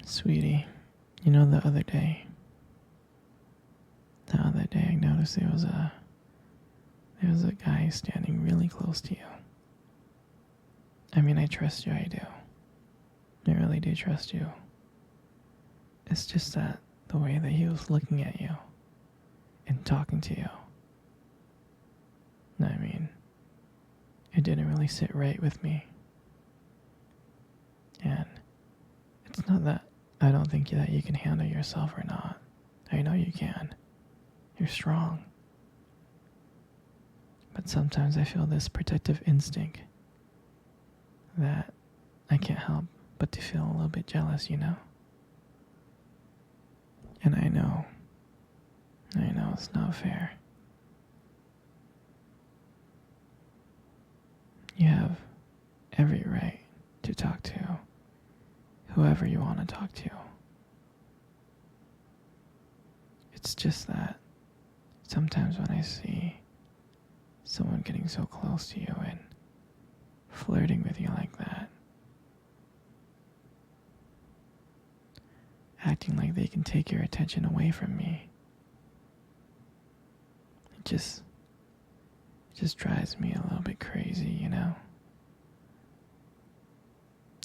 Sweetie, you know the other day I noticed there was a guy standing really close to you. I mean, I trust you, I do. I really do trust you. It's just that the way that he was looking at you and talking to you, I mean, it didn't really sit right with me. And it's not that I don't think that you can handle yourself or not. I know you can. You're strong. But sometimes I feel this protective instinct that I can't help but to feel a little bit jealous, you know? And I know it's not fair. You have every right to talk to whoever you want to talk to. It's just that sometimes when I see someone getting so close to you and flirting with you like that, acting like they can take your attention away from me, it just drives me a little bit crazy, you know?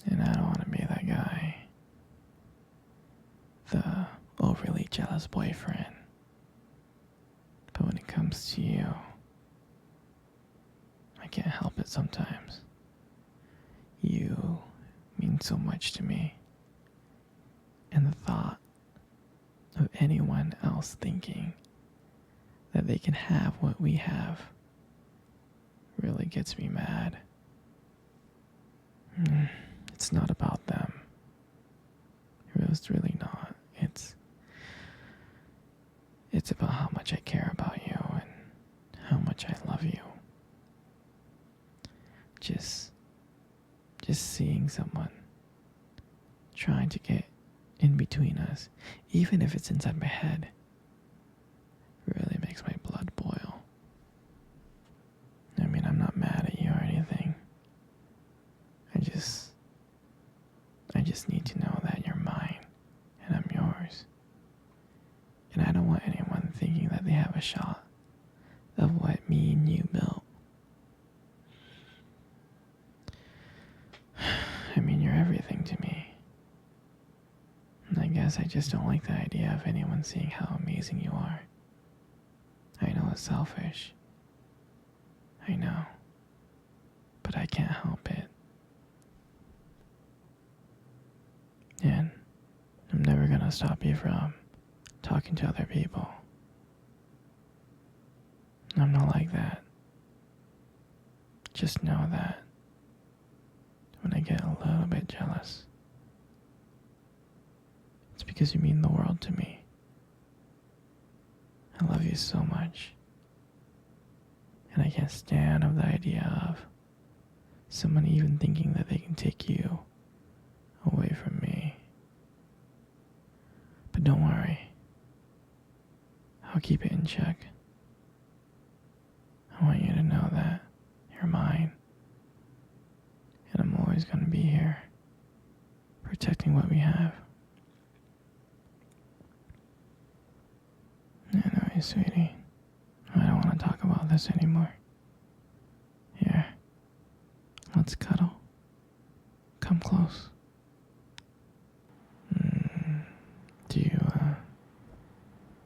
And I don't want to be that guy, the overly jealous boyfriend. But when it comes to you, I can't help it sometimes. You mean so much to me. And the thought of anyone else thinking that they can have what we have really gets me mad. It's not about them. It's really not. It's about how much I care about you and how much I love you. Just seeing someone trying to get in between us, even if it's inside my head, really makes my blood boil. I mean, I'm not mad at you or anything. I just need to know that you're mine and I'm yours. And I don't want anyone thinking that they have a shot of what me and you built. I mean, you're everything to me. And I guess I just don't like the idea of anyone seeing how amazing you are. I know it's selfish. I know. But I can't help it. And I'm never gonna stop you from talking to other people. I'm not like that. Just know that when I get a little bit jealous, it's because you mean the world to me. I love you so much. And I can't stand of the idea of someone even thinking that they can take you away from me. But don't worry. I'll keep it in check. I want you to know that you're mine. And I'm always going to be here, protecting what we have. Anyway, sweetie, I don't want to talk about this anymore. Here, let's cuddle. Come close.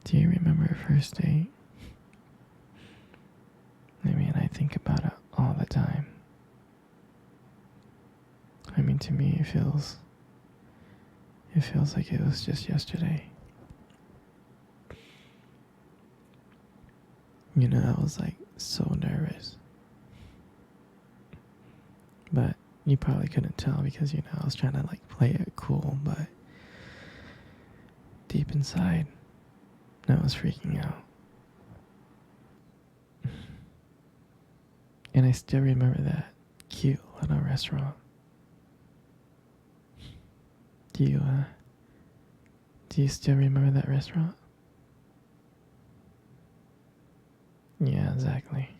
Do you remember your first date? I mean, I think about it all the time. I mean, to me, it feels like it was just yesterday. You know, I was like so nervous. But you probably couldn't tell because, you know, I was trying to like play it cool, but deep inside, I was freaking out. And I still remember that cute little restaurant. Do you still remember that restaurant? Yeah, exactly.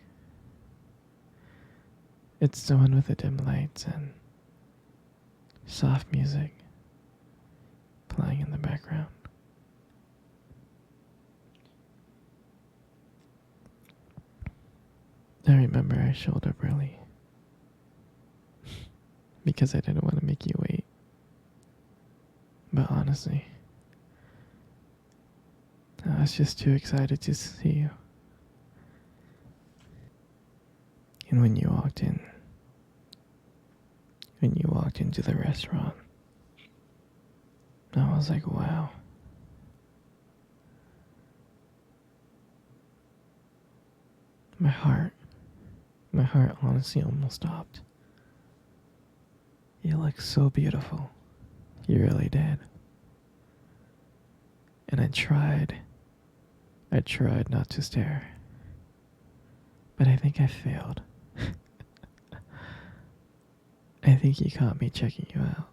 It's the one with the dim lights and soft music remember I showed up early because I didn't want to make you wait. But honestly, I was just too excited to see you. And when you walked into the restaurant, I was like, wow. My heart honestly almost stopped. You look so beautiful. You really did. And I tried not to stare. But I think I failed. I think you caught me checking you out.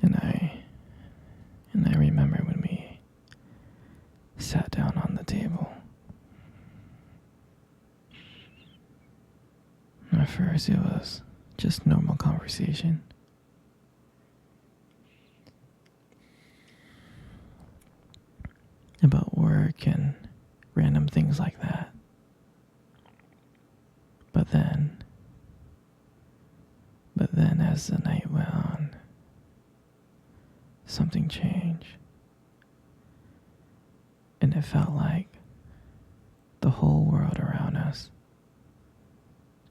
And I remember when we sat down on the table. At first it was just normal conversation. About work and random things like that. But then as the night went on, something changed. And it felt like the whole world around us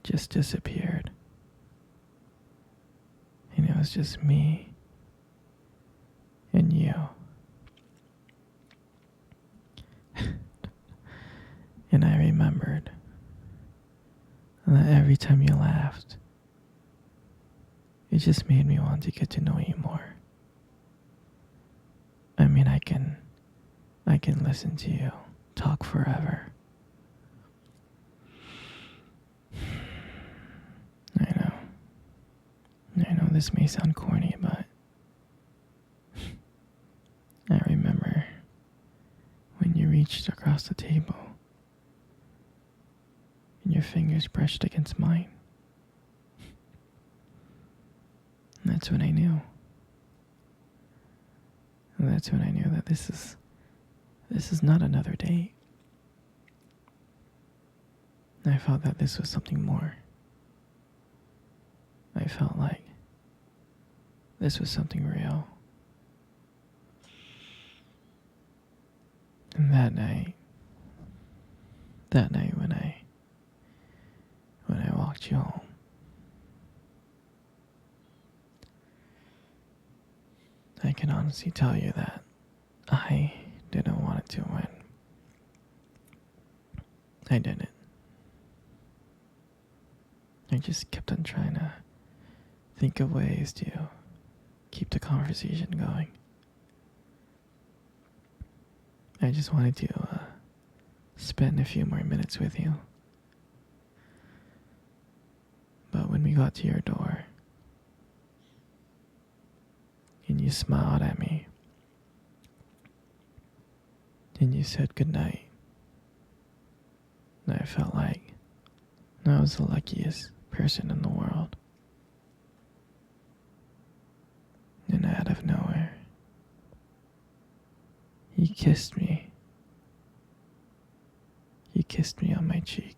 just disappeared. And it was just me and you. And I remembered that every time you laughed, it just made me want to get to know you more. I mean, I can listen to you talk forever. I know this may sound corny, but I remember when you reached across the table and your fingers brushed against mine. And that's when I knew. And that's when I knew that this is not another date. I felt that this was something more. I felt like this was something real. And that night when I walked you home, I can honestly tell you that I didn't want it to win. I didn't. I just kept on trying to think of ways to keep the conversation going. I just wanted to spend a few more minutes with you. But when we got to your door, and you smiled at me, and you said goodnight, I felt like I was the luckiest person in the world. And out of nowhere, you kissed me. You kissed me on my cheek.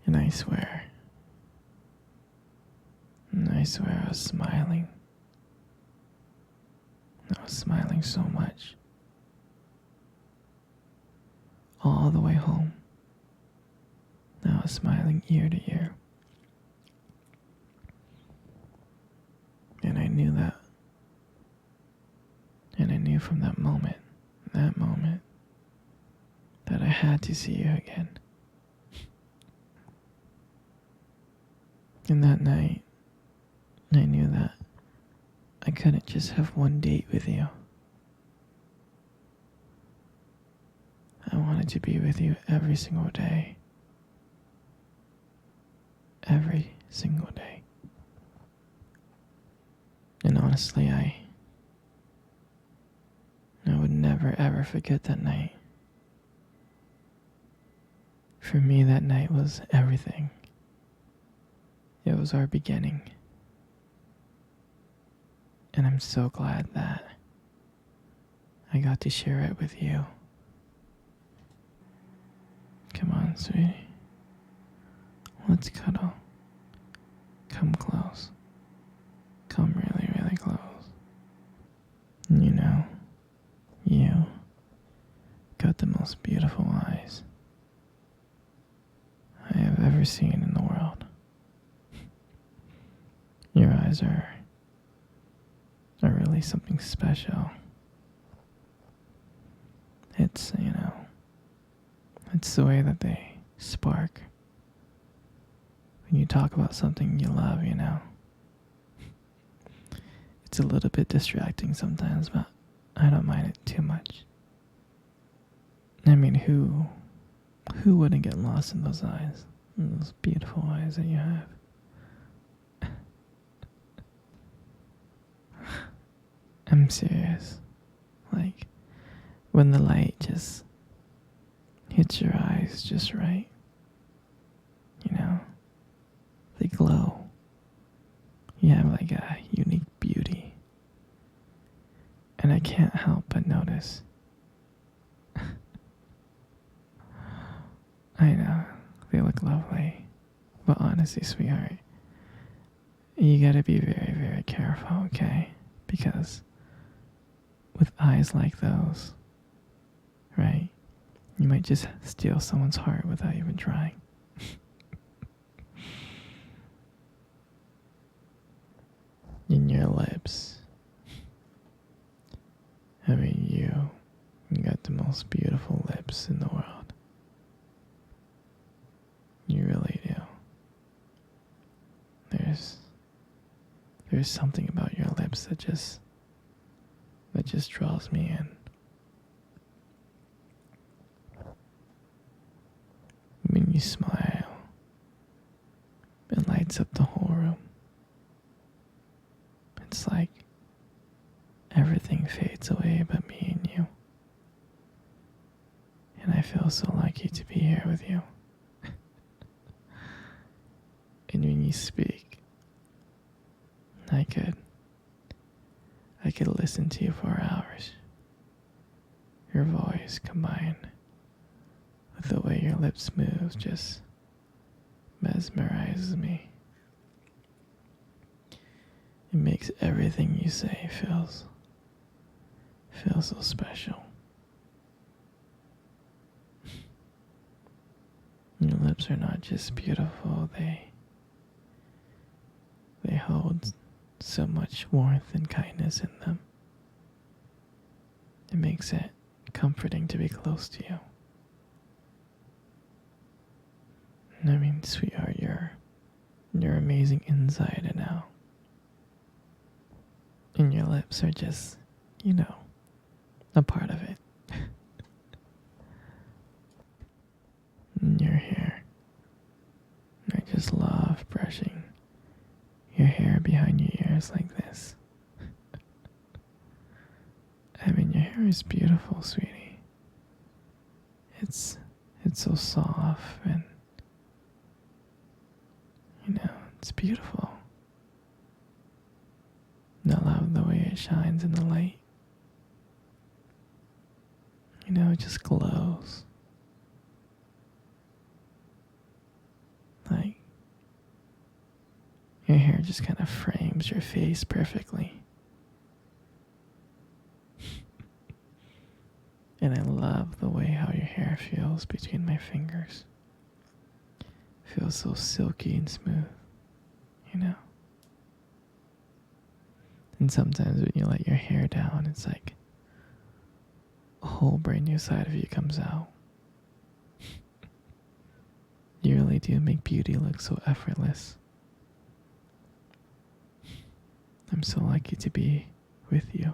And I swear I was smiling. I was smiling so much. All the way home, I was smiling ear to ear. And I knew that. And I knew from that moment, that I had to see you again. And that night, I knew that I couldn't just have one date with you. I wanted to be with you every single day. Every single day. And honestly, I would never ever forget that night. For me, that night was everything. It was our beginning. And I'm so glad that I got to share it with you. Come on, sweetie. Let's cuddle. Come close. Come really, really close. You know, you got the most beautiful eyes I have ever seen in the world. Your eyes are really something special. It's, it's the way that they spark when you talk about something you love. It's a little bit distracting sometimes, but I don't mind it too much. I mean, who wouldn't get lost in those eyes? In those beautiful eyes that you have. I'm serious. Like, when the light just hits your eyes just right, they glow. You have like a unique beauty. And I can't help but notice. I know, they look lovely. But honestly, sweetheart, you gotta be very, very careful, okay? Because with eyes like those, right, you might just steal someone's heart without even trying. In your lips. I mean, you got the most beautiful lips in the world. You really do. There's something about your lips that just draws me in. When you smile, it lights up the whole room. It's like everything fades away but me and you. And I feel so lucky to be here with you. And when you speak, I could listen to you for hours. Your voice combined with the way your lips move just mesmerizes me. It makes everything you say feel so special. Your lips are not just beautiful, they hold so much warmth and kindness in them. It makes it comforting to be close to you. I mean, sweetheart, you're amazing inside and out. And your lips are just, a part of it. And your hair. I just love brushing your hair behind your ears like this. I mean, your hair is beautiful, sweetie. It's so soft and, it's beautiful. And I love the way it shines in the light. It just glows. Like, your hair just kind of frames your face perfectly. And I love the way how your hair feels between my fingers. Feels so silky and smooth, And sometimes when you let your hair down, it's like a whole brand new side of you comes out. You really do make beauty look so effortless. I'm so lucky to be with you,